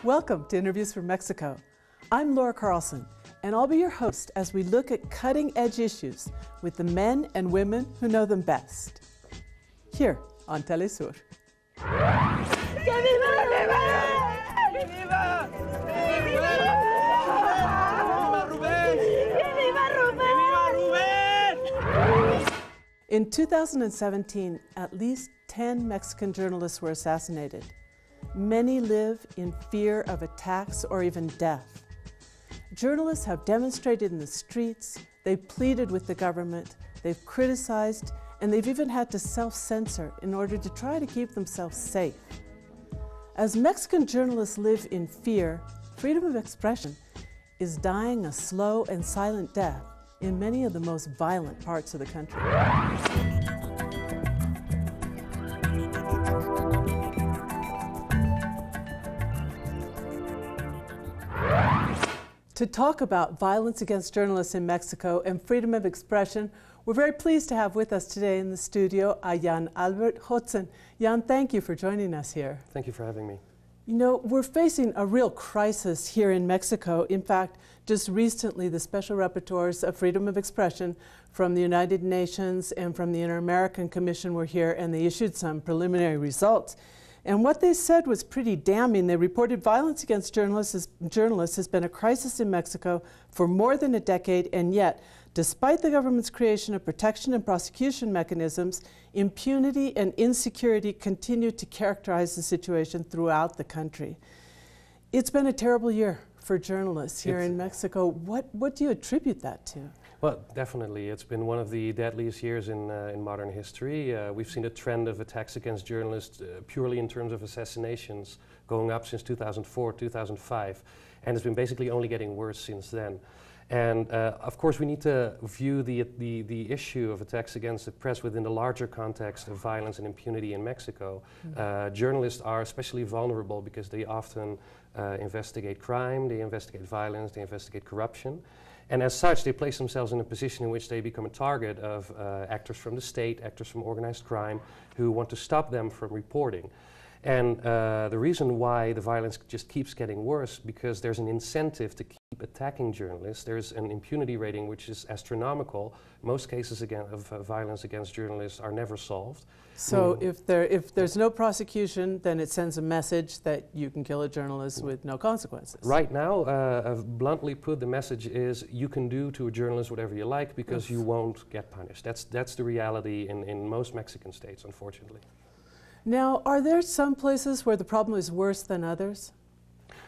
Welcome to Interviews from Mexico. I'm Laura Carlson, and I'll be your host as we look at cutting-edge issues with the men and women who know them best. Here on Telesur. In 2017, at least 10 Mexican journalists were assassinated. Many live in fear of attacks or even death. Journalists have demonstrated in the streets, they've pleaded with the government, they've criticized, and they've even had to self-censor in order to try to keep themselves safe. As Mexican journalists live in fear, freedom of expression is dying a slow and silent death in many of the most violent parts of the country. To talk about violence against journalists in Mexico and freedom of expression, we're very pleased to have with us today in the studio Jan-Albert Hootsen. Jan, thank you for joining us here. Thank you for having me. You know, we're facing a real crisis here in Mexico. In fact, just recently, the Special Rapporteurs of Freedom of Expression from the United Nations and from the Inter-American Commission were here, and they issued some preliminary results. And what they said was pretty damning. They reported violence against journalists has been a crisis in Mexico for more than a decade, and yet, despite the government's creation of protection and prosecution mechanisms, impunity and insecurity continue to characterize the situation throughout the country. It's been a terrible year for journalists here in Mexico. What do you attribute that to? Well, definitely. It's been one of the deadliest years in modern history. We've seen a trend of attacks against journalists purely in terms of assassinations going up since 2004, 2005. And it's been basically only getting worse since then. And of course, we need to view the issue of attacks against the press within the larger context of violence and impunity in Mexico. Journalists are especially vulnerable because they often investigate crime, they investigate violence, they investigate corruption. And as such, they place themselves in a position in which they become a target of actors from the state, actors from organized crime, who want to stop them from reporting. And the reason why the violence just keeps getting worse, because there's an incentive to keep attacking journalists. There's an impunity rating which is astronomical. Most cases of violence against journalists are never solved. So if there's no prosecution, then it sends a message that you can kill a journalist with no consequences. Right now, bluntly put, the message is you can do to a journalist whatever you like because you won't get punished. That's the reality in most Mexican states, unfortunately. Now, are there some places where the problem is worse than others?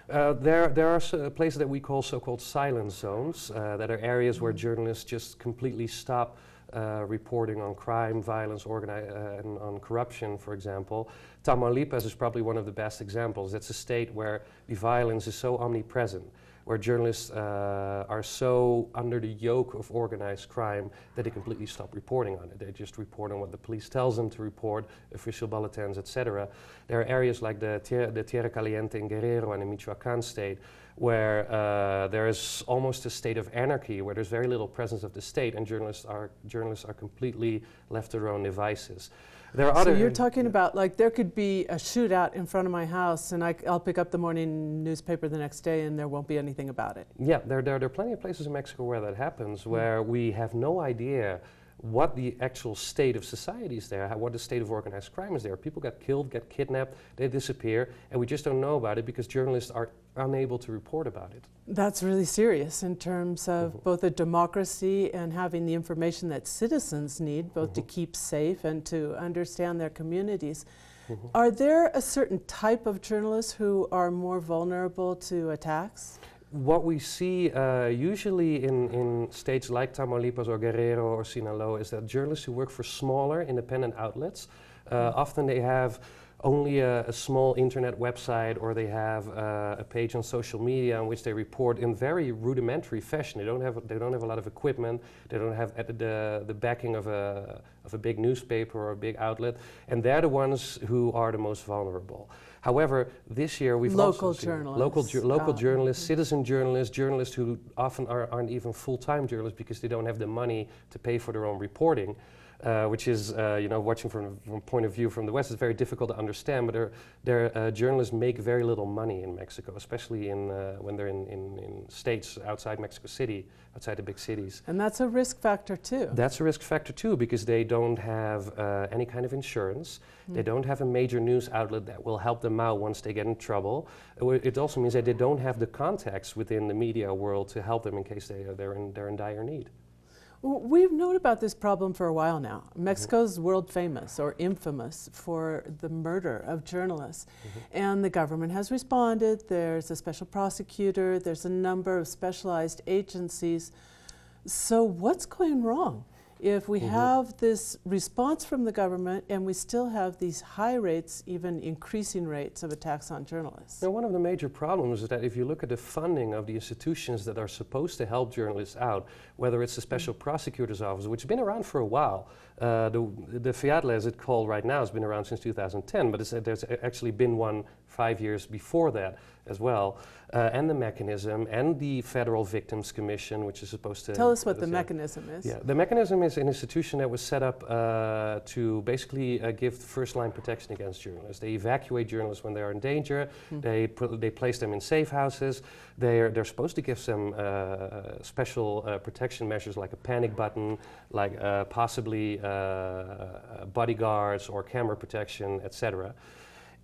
There are places that we call so-called silent zones, that are areas where journalists just completely stop reporting on crime, violence, and on corruption, for example. Tamaulipas is probably one of the best examples. That's a state where the violence is so omnipresent, where journalists are so under the yoke of organized crime that they completely stop reporting on it. They just report on what the police tells them to report, official bulletins, etc. There are areas like the Tierra Caliente in Guerrero and the Michoacán state where there is almost a state of anarchy, where there's very little presence of the state, and journalists are completely left to their own devices. There are so you're talking about, like, there could be a shootout in front of my house and I'll pick up the morning newspaper the next day and there won't be anything about it. Yeah, there are plenty of places in Mexico where that happens, where we have no idea what the actual state of society is there, what the state of organized crime is there. People get killed, get kidnapped, they disappear, and we just don't know about it because journalists are unable to report about it. That's really serious in terms of both a democracy and having the information that citizens need, both to keep safe and to understand their communities. Are there a certain type of journalists who are more vulnerable to attacks? What we see usually in states like Tamaulipas or Guerrero or Sinaloa is that journalists who work for smaller independent outlets, often they have only a small internet website, or they have a page on social media in which they report in very rudimentary fashion. They don't have a lot of equipment. They don't have the backing of a big newspaper or a big outlet, and they're the ones who are the most vulnerable. However, this year we've also seen local journalists, citizen journalists, journalists who often aren't even full-time journalists because they don't have the money to pay for their own reporting. which is, watching from a point of view from the West, is very difficult to understand. But their journalists make very little money in Mexico, especially when they're in states outside Mexico City, outside the big cities. And that's a risk factor too. That's a risk factor too, because they don't have any kind of insurance. They don't have a major news outlet that will help them out once they get in trouble. It also means that they don't have the contacts within the media world to help them in case they're in dire need. We've known about this problem for a while now. Mexico's world famous or infamous for the murder of journalists. And the government has responded. There's a special prosecutor. There's a number of specialized agencies. So what's going wrong if we have this response from the government and we still have these high rates, even increasing rates of attacks on journalists? Now, one of the major problems is that if you look at the funding of the institutions that are supposed to help journalists out, whether it's the Special Prosecutor's Office, which has been around for a while, the FIADLE, as it's called right now, has been around since 2010, but there's actually been one 5 years before that as well, and the mechanism, and the Federal Victims Commission, which is supposed to... Tell us what the mechanism is. Yeah, the mechanism is an institution that was set up to basically give first-line protection against journalists. They evacuate journalists when they are in danger. They place them in safe houses. They're supposed to give some special protection measures, like a panic button, like possibly bodyguards or camera protection, etc.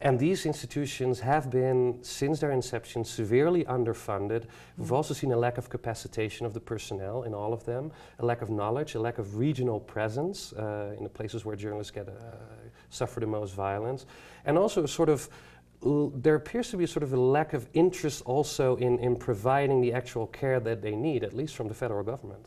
And these institutions have been, since their inception, severely underfunded. We've also seen a lack of capacitation of the personnel in all of them, a lack of knowledge, a lack of regional presence in the places where journalists suffer the most violence, and also a sort of there appears to be sort of a lack of interest also in providing the actual care that they need, at least from the federal government.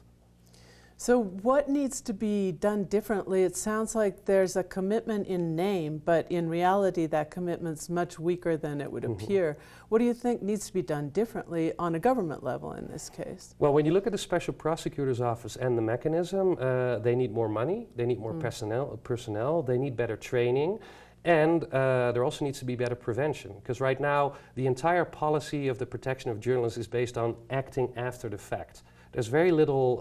So what needs to be done differently? It sounds like there's a commitment in name, but in reality that commitment's much weaker than it would appear. What do you think needs to be done differently on a government level in this case? Well, when you look at the Special Prosecutor's Office and the mechanism, they need more money, they need more personnel, they need better training. And there also needs to be better prevention, because right now the entire policy of the protection of journalists is based on acting after the fact. There's very little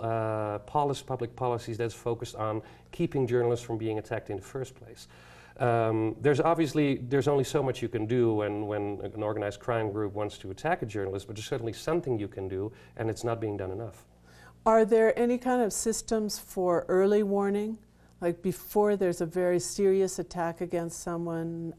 public policies that's focused on keeping journalists from being attacked in the first place. There's only so much you can do when an organized crime group wants to attack a journalist, but there's certainly something you can do, and it's not being done enough. Are there any kind of systems for early warning? Like before there's a very serious attack against someone,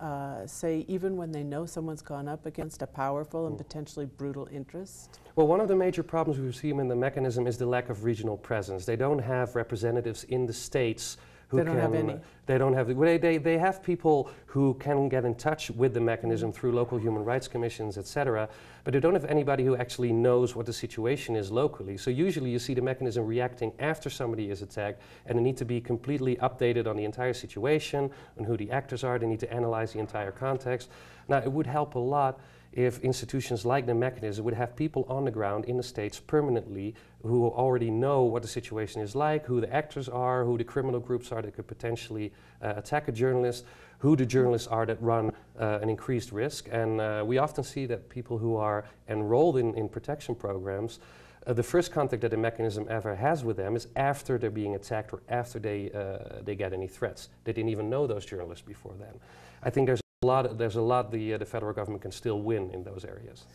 say even when they know someone's gone up against a powerful and potentially brutal interest? Well, one of the major problems we see in the mechanism is the lack of regional presence. They don't have representatives in the states who they don't have any. They don't have. They have people who can get in touch with the mechanism through local human rights commissions, etc. But they don't have anybody who actually knows what the situation is locally. So usually you see the mechanism reacting after somebody is attacked, and they need to be completely updated on the entire situation, on who the actors are. They need to analyze the entire context. Now, it would help a lot if institutions like the mechanism would have people on the ground in the states permanently who already know what the situation is like, who the actors are, who the criminal groups are that could potentially attack a journalist, who the journalists are that run an increased risk. And we often see that people who are enrolled in protection programs, the first contact that the mechanism ever has with them is after they're being attacked or after they get any threats. They didn't even know those journalists before then. I think there's a lot the federal government can still win in those areas.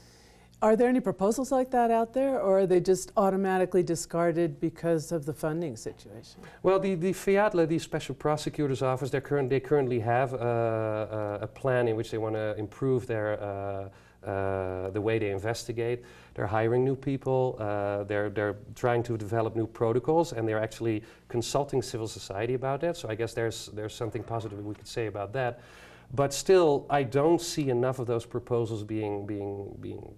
Are there any proposals like that out there, or are they just automatically discarded because of the funding situation? Well, the FIADLE, the Special Prosecutor's Office, they currently have a plan in which they want to improve their the way they investigate. They're hiring new people. They're trying to develop new protocols, and they're actually consulting civil society about that. So I guess there's something positive we could say about that. But still, I don't see enough of those proposals being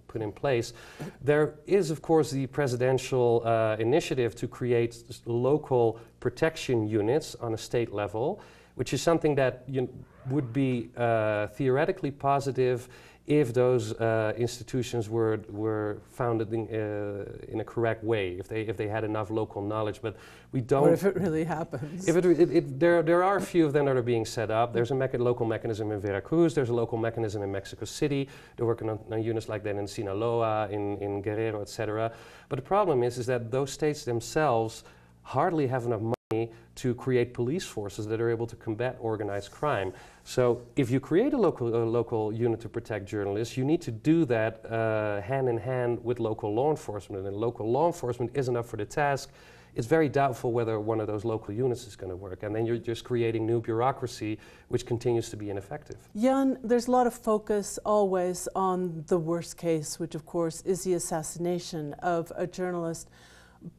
put in place. There is, of course, the presidential initiative to create local protection units on a state level, which is something that would be theoretically positive if those institutions were founded in a correct way, if they had enough local knowledge. But we don't. Or if it really happens. There are a few of them that are being set up. There's a local mechanism in Veracruz. There's a local mechanism in Mexico City. They're working on units like that in Sinaloa, in Guerrero, etc. But the problem is that those states themselves hardly have enough money to create police forces that are able to combat organized crime. So if you create a local unit to protect journalists, you need to do that hand in hand with local law enforcement. And local law enforcement isn't up for the task. It's very doubtful whether one of those local units is going to work. And then you're just creating new bureaucracy, which continues to be ineffective. Jan, there's a lot of focus always on the worst case, which of course is the assassination of a journalist.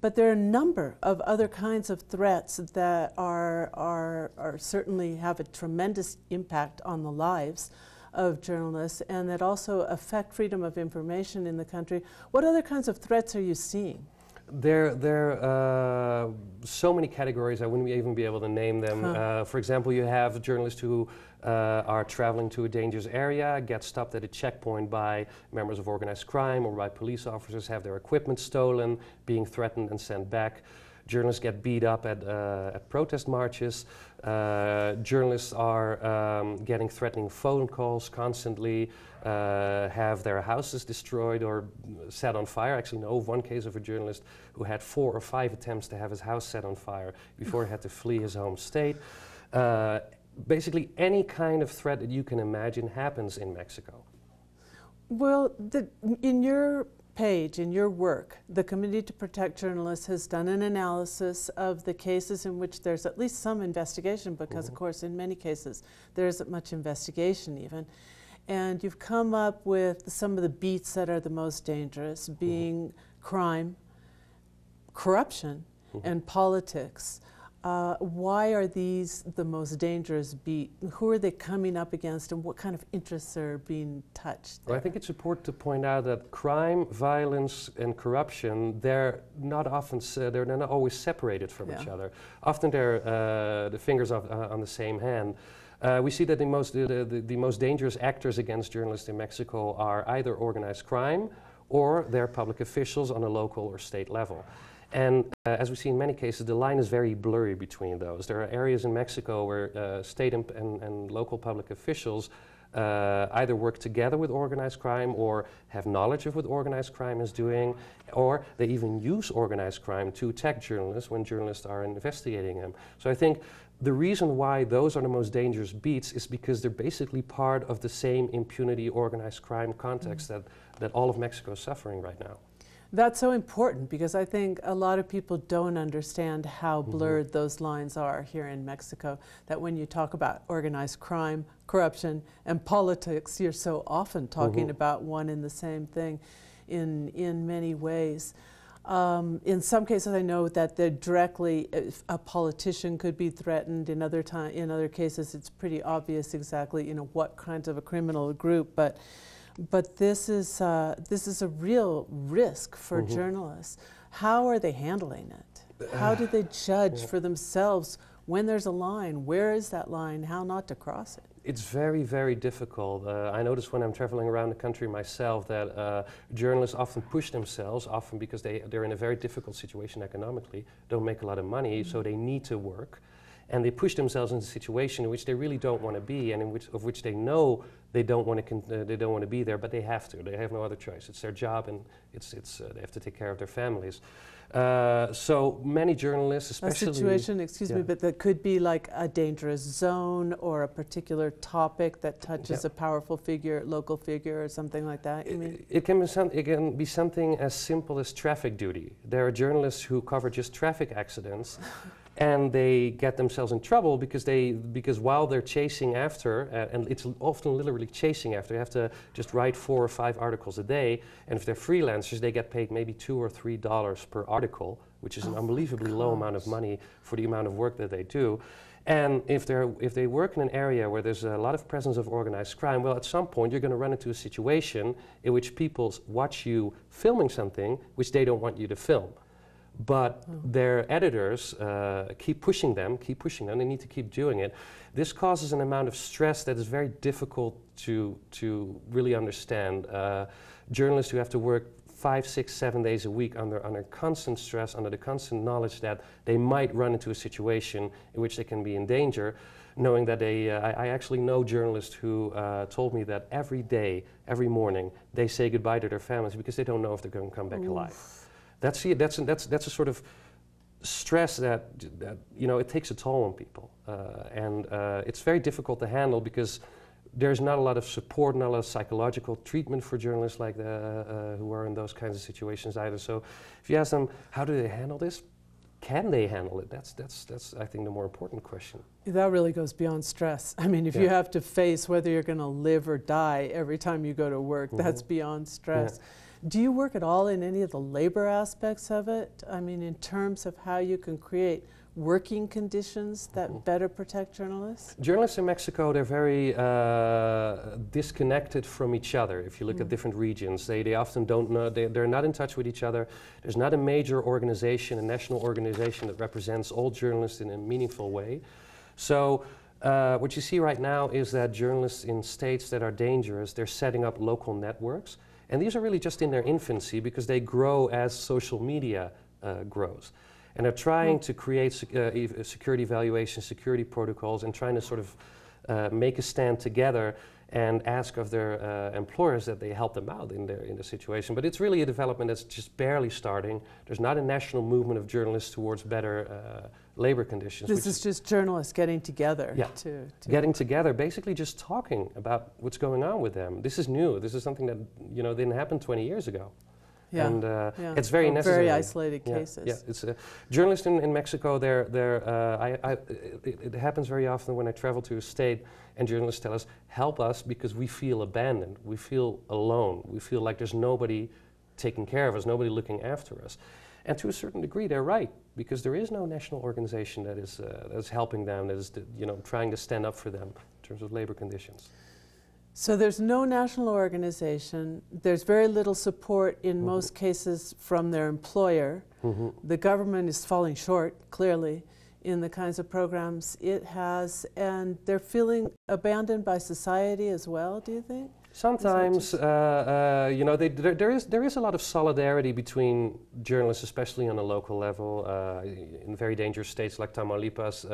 But there are a number of other kinds of threats that are certainly have a tremendous impact on the lives of journalists and that also affect freedom of information in the country. What other kinds of threats are you seeing? There are so many categories, I wouldn't even be able to name them. For example, you have journalists who are traveling to a dangerous area, get stopped at a checkpoint by members of organized crime or by police officers, have their equipment stolen, being threatened and sent back. Journalists get beat up at protest marches. Journalists are getting threatening phone calls constantly, have their houses destroyed or set on fire. I actually know of one case of a journalist who had 4 or 5 attempts to have his house set on fire before he had to flee his home state. Basically, any kind of threat that you can imagine happens in Mexico. Well, in your page, in your work, the Committee to Protect Journalists has done an analysis of the cases in which there's at least some investigation, because of course in many cases there isn't much investigation even. And you've come up with some of the beats that are the most dangerous, being crime, corruption, and politics. Why are these the most dangerous beat? Who are they coming up against and what kind of interests are being touched there? Well, I think it's important to point out that crime, violence and corruption, they're not always separated from each other. Often they're the fingers on the same hand. We see that the most dangerous actors against journalists in Mexico are either organized crime or they're public officials on a local or state level. And as we see in many cases, the line is very blurry between those. There are areas in Mexico where state and local public officials either work together with organized crime or have knowledge of what organized crime is doing, or they even use organized crime to attack journalists when journalists are investigating them. So I think the reason why those are the most dangerous beats is because they're basically part of the same impunity organized crime context that all of Mexico is suffering right now. That's so important because I think a lot of people don't understand how blurred those lines are here in Mexico, that when you talk about organized crime, corruption, and politics, you're so often talking about one and the same thing in many ways. In some cases I know that directly a politician could be threatened. In other cases it's pretty obvious exactly what kinds of a criminal group, but this is a real risk for journalists. How are they handling it? How do they judge for themselves when there's a line? Where is that line? How not to cross it? It's very, very difficult. I notice when I'm traveling around the country myself that journalists often push themselves, often because they're in a very difficult situation economically, don't make a lot of money, so they need to work. And they push themselves into a situation in which they really don't want to be, and of which they know they don't want to be there, but they have to. They have no other choice. It's their job, and they have to take care of their families. So many journalists, especially a situation, excuse me, but that could be like a dangerous zone or a particular topic that touches a powerful figure, local figure, or something like that. You mean? It can be something as simple as traffic duty. There are journalists who cover just traffic accidents. And they get themselves in trouble because while they're chasing after, and it's often literally chasing after, they have to just write 4 or 5 articles a day. And if they're freelancers, they get paid maybe $2 or $3 per article, which is an unbelievably low amount of money for the amount of work that they do. And if they work in an area where there's a lot of presence of organized crime, well, at some point you're going to run into a situation in which people watch you filming something which they don't want you to film. But their editors keep pushing them, they need to keep doing it. This causes an amount of stress that is very difficult to really understand. Journalists who have to work 5, 6, 7 days a week under constant stress, under the constant knowledge that they might run into a situation in which they can be in danger, knowing that I actually know journalists who told me that every day, every morning, they say goodbye to their families because they don't know if they're going to come back alive. That's a sort of stress that you know, it takes a toll on people, and it's very difficult to handle because there's not a lot of support, not a lot of psychological treatment for journalists like who are in those kinds of situations either. So if you ask them, how do they handle this? Can they handle it? That's I think the more important question. That really goes beyond stress. I mean, if you have to face whether you're going to live or die every time you go to work, that's beyond stress. Yeah. Do you work at all in any of the labor aspects of it? I mean, in terms of how you can create working conditions that better protect journalists? Journalists in Mexico, they're very disconnected from each other. If you look at different regions, they often don't know, they're not in touch with each other. There's not a major organization, a national organization that represents all journalists in a meaningful way. So what you see right now is that journalists in states that are dangerous, they're setting up local networks. And these are really just in their infancy because they grow as social media grows. And they're trying to create security evaluation, security protocols, and trying to sort of make a stand together and ask of their employers that they help them out in their situation. But it's really a development that's just barely starting. There's not a national movement of journalists towards better labor conditions. This is just journalists getting together. Yeah, getting together, basically just talking about what's going on with them. This is new. This is something that, you know, didn't happen 20 years ago. Yeah, and it's very necessary. Very isolated cases. Yeah, it's journalists in Mexico. It happens very often when I travel to a state, and journalists tell us, "Help us because we feel abandoned. We feel alone. We feel like there's nobody taking care of us, nobody looking after us." And to a certain degree, they're right, because there is no national organization that is helping them, that is trying to stand up for them in terms of labor conditions. So there's no national organization. There's very little support in most cases from their employer. The government is falling short, clearly, in the kinds of programs it has, and they're feeling abandoned by society as well, do you think? Sometimes, there is a lot of solidarity between journalists, especially on a local level. In very dangerous states like Tamaulipas,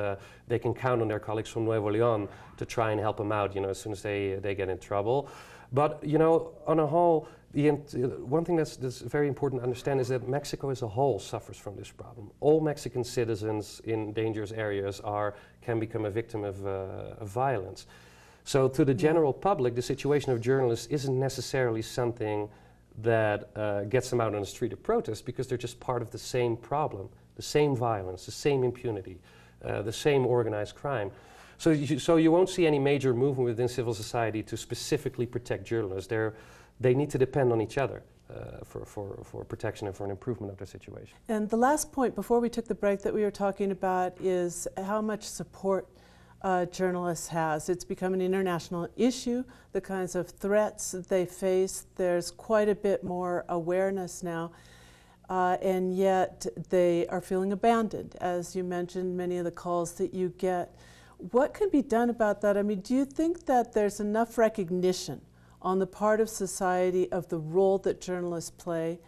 they can count on their colleagues from Nuevo León to try and help them out, as soon as they get in trouble. But, on a whole, one thing that's very important to understand is that Mexico as a whole suffers from this problem. All Mexican citizens in dangerous areas can become a victim of violence. So to the general public, the situation of journalists isn't necessarily something that gets them out on the street to protest, because they're just part of the same problem, the same violence, the same impunity, the same organized crime. So you won't see any major movement within civil society to specifically protect journalists. They need to depend on each other for protection and for an improvement of their situation. And the last point before we took the break that we were talking about is how much support journalists has. It's become an international issue, the kinds of threats that they face. There's quite a bit more awareness now, and yet they are feeling abandoned. As you mentioned, many of the calls that you get. What can be done about that? I mean, do you think that there's enough recognition on the part of society of the role that journalists play,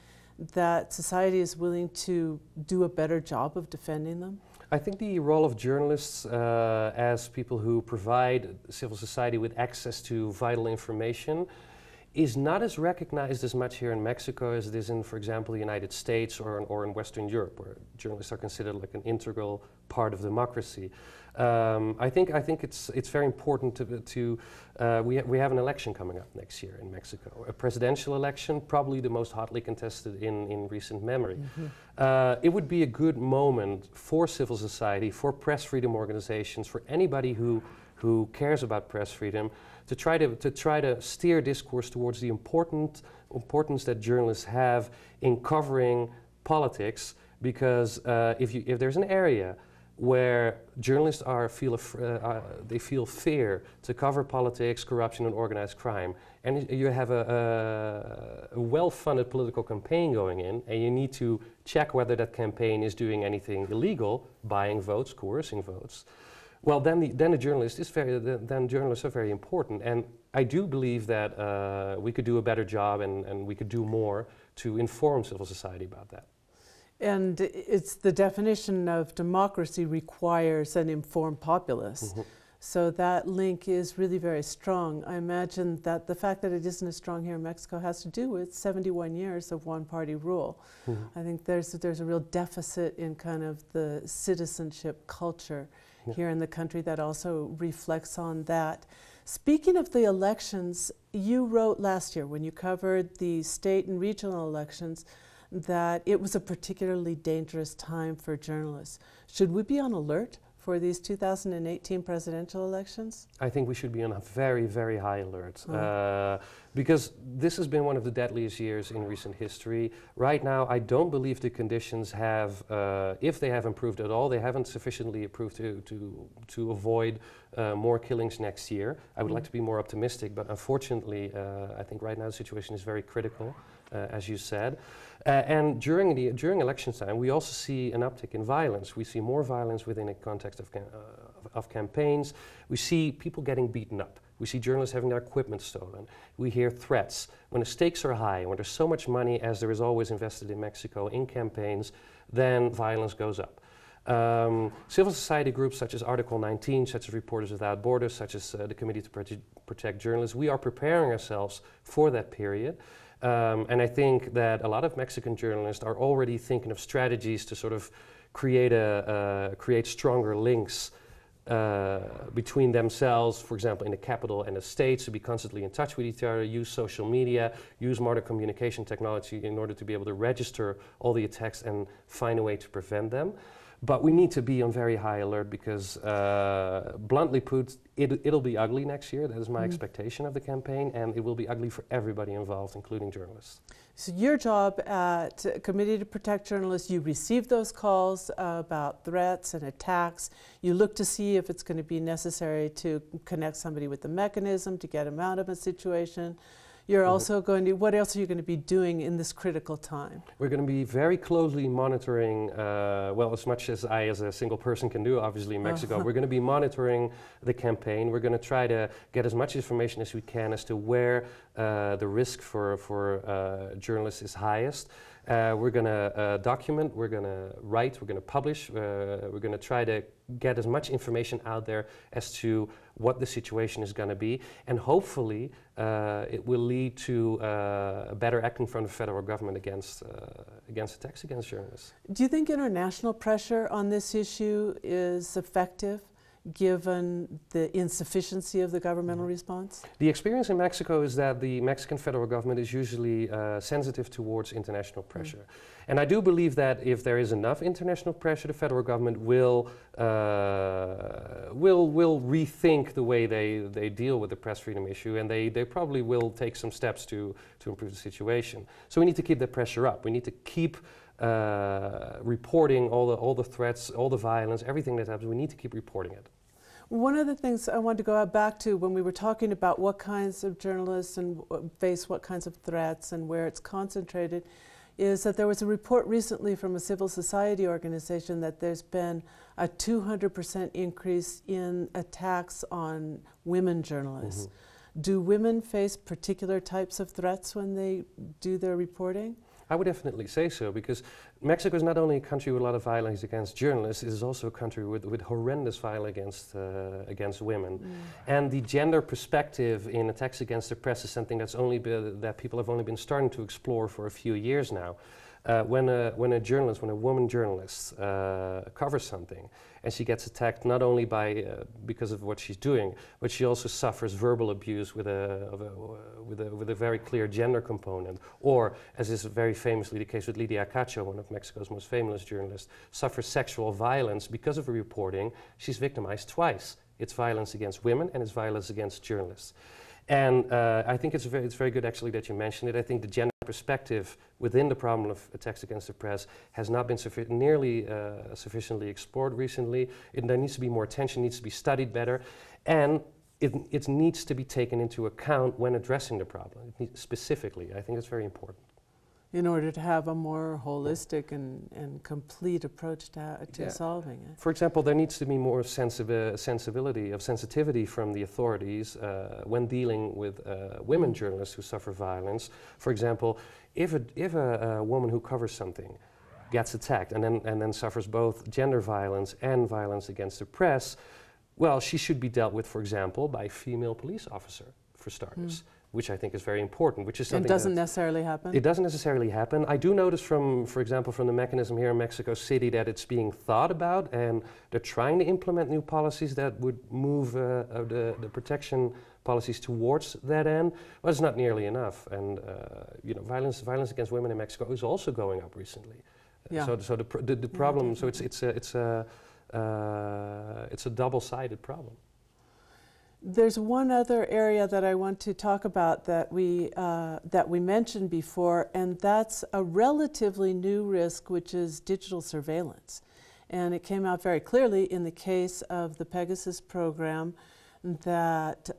that society is willing to do a better job of defending them? I think the role of journalists as people who provide civil society with access to vital information is not as recognized as much here in Mexico as it is in, for example, the United States or in Western Europe, where journalists are considered like an integral part of democracy. I think it's very important we have an election coming up next year in Mexico, a presidential election, probably the most hotly contested in recent memory. It would be a good moment for civil society, for press freedom organizations, for anybody who cares about press freedom, to try to steer discourse towards the importance that journalists have in covering politics, because if there's an area where journalists feel fear to cover politics, corruption, and organized crime, and you have a well-funded political campaign going in, and you need to check whether that campaign is doing anything illegal, buying votes, coercing votes, well, then journalists are very important. And I do believe that we could do a better job and we could do more to inform civil society about that. And it's the definition of democracy requires an informed populace. So that link is really very strong. I imagine that the fact that it isn't as strong here in Mexico has to do with 71 years of one-party rule. I think there's a real deficit in kind of the citizenship culture here in the country that also reflects on that. Speaking of the elections, you wrote last year when you covered the state and regional elections that it was a particularly dangerous time for journalists. Should we be on alert for these 2018 presidential elections? I think we should be on a very, very high alert because this has been one of the deadliest years in recent history. Right now, I don't believe the conditions have, if they have improved at all, they haven't sufficiently improved to avoid more killings next year. I would like to be more optimistic, but unfortunately, I think right now the situation is very critical, as you said. And during election time, we also see an uptick in violence. We see more violence within a context of campaigns. We see people getting beaten up. We see journalists having their equipment stolen. We hear threats. When the stakes are high, when there's so much money, as there is always invested in Mexico, in campaigns, then violence goes up. Civil society groups such as Article 19, such as Reporters Without Borders, such as the Committee to Protect Journalists, we are preparing ourselves for that period. And I think that a lot of Mexican journalists are already thinking of strategies to sort of create stronger links between themselves, for example, in the capital and the states, to be constantly in touch with each other, use social media, use modern communication technology in order to be able to register all the attacks and find a way to prevent them. But we need to be on very high alert because, bluntly put, it'll be ugly next year. That is my expectation of the campaign, and it will be ugly for everybody involved, including journalists. So your job at Committee to Protect Journalists, you receive those calls about threats and attacks. You look to see if it's going to be necessary to connect somebody with the mechanism to get them out of a situation. You're also going to, what else are you going to be doing in this critical time? We're going to be very closely monitoring, well, as much as I as a single person can do, obviously in Mexico. We're going to be monitoring the campaign. We're going to try to get as much information as we can as to where the risk for journalists is highest. We're going to document, we're going to write, we're going to publish, we're going to try to get as much information out there as to what the situation is going to be, and hopefully it will lead to better acting from the federal government against attacks against journalists. Do you think international pressure on this issue is effective, given the insufficiency of the governmental response? The experience in Mexico is that the Mexican federal government is usually sensitive towards international pressure. And I do believe that if there is enough international pressure, the federal government will rethink the way they deal with the press freedom issue, and they probably will take some steps to improve the situation. So we need to keep the pressure up. We need to keep reporting all the threats, all the violence, everything that happens. We need to keep reporting it. One of the things I wanted to go back to when we were talking about what kinds of journalists and face what kinds of threats and where it's concentrated is that there was a report recently from a civil society organization that there's been a 200% increase in attacks on women journalists. Do women face particular types of threats when they do their reporting? I would definitely say so, because Mexico is not only a country with a lot of violence against journalists, it is also a country with horrendous violence against women. And the gender perspective in attacks against the press is something that people have only been starting to explore for a few years now. When a woman journalist covers something and she gets attacked not only because of what she's doing, but she also suffers verbal abuse with a very clear gender component, or, as is very famously the case with Lidia Cacho, one of Mexico's most famous journalists, suffers sexual violence because of her reporting, she's victimized twice. It's violence against women and it's violence against journalists. And I think it's very good actually that you mentioned it. I think the gender perspective within the problem of attacks against the press has not been nearly sufficiently explored recently. There needs to be more attention, needs to be studied better, and it needs to be taken into account when addressing the problem specifically. I think it's very important. In order to have a more holistic and complete approach to solving it. For example, there needs to be more sensitivity from the authorities when dealing with women journalists who suffer violence. For example, if a woman who covers something gets attacked and then suffers both gender violence and violence against the press, Well, she should be dealt with, for example, by a female police officer, for starters, which I think is very important, which is something and doesn't necessarily happen? It doesn't necessarily happen. I do notice from, for example, from the mechanism here in Mexico City that it's being thought about, and they're trying to implement new policies that would move the protection policies towards that end, but it's not nearly enough. And you know, violence against women in Mexico is also going up recently. Yeah. So the problem, so it's a double-sided problem. There's one other area that I want to talk about that we mentioned before, and that's a relatively new risk, which is digital surveillance. And it came out very clearly in the case of the Pegasus program that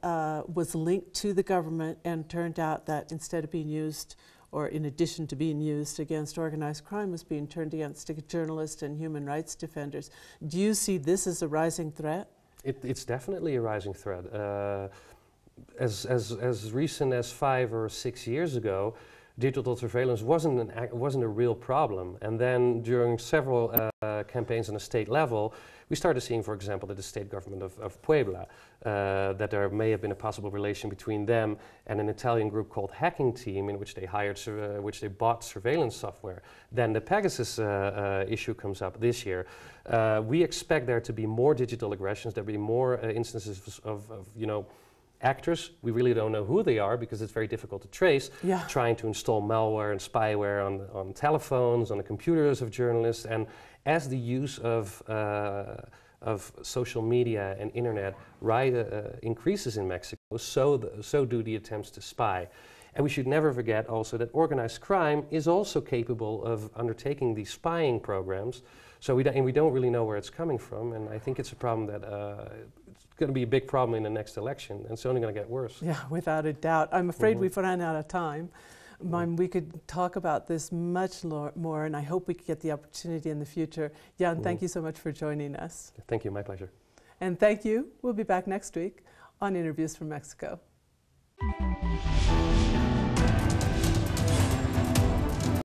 was linked to the government, and turned out that instead of being used, or in addition to being used against organized crime, was being turned against journalists and human rights defenders. Do you see this as a rising threat? It's definitely a rising threat. As recent as 5 or 6 years ago, digital surveillance wasn't a real problem. And then during several campaigns on a state level, we started seeing, for example, that the state government of Puebla, that there may have been a possible relation between them and an Italian group called Hacking Team, in which they hired, which they bought surveillance software. Then the Pegasus issue comes up this year. We expect there to be more digital aggressions. There will be more instances of you know, actors, we really don't know who they are because it's very difficult to trace, trying to install malware and spyware on telephones, on the computers of journalists. And as the use of social media and internet increases in Mexico, so do the attempts to spy. And we should never forget also that organized crime is also capable of undertaking these spying programs. So we don't really know where it's coming from, and I think it's a problem that it's going to be a big problem in the next election, and it's only going to get worse. Yeah, without a doubt. I'm afraid we've run out of time. We could talk about this much more, and I hope we could get the opportunity in the future. Jan, thank you so much for joining us. Thank you, my pleasure. And thank you. We'll be back next week on Interviews from Mexico.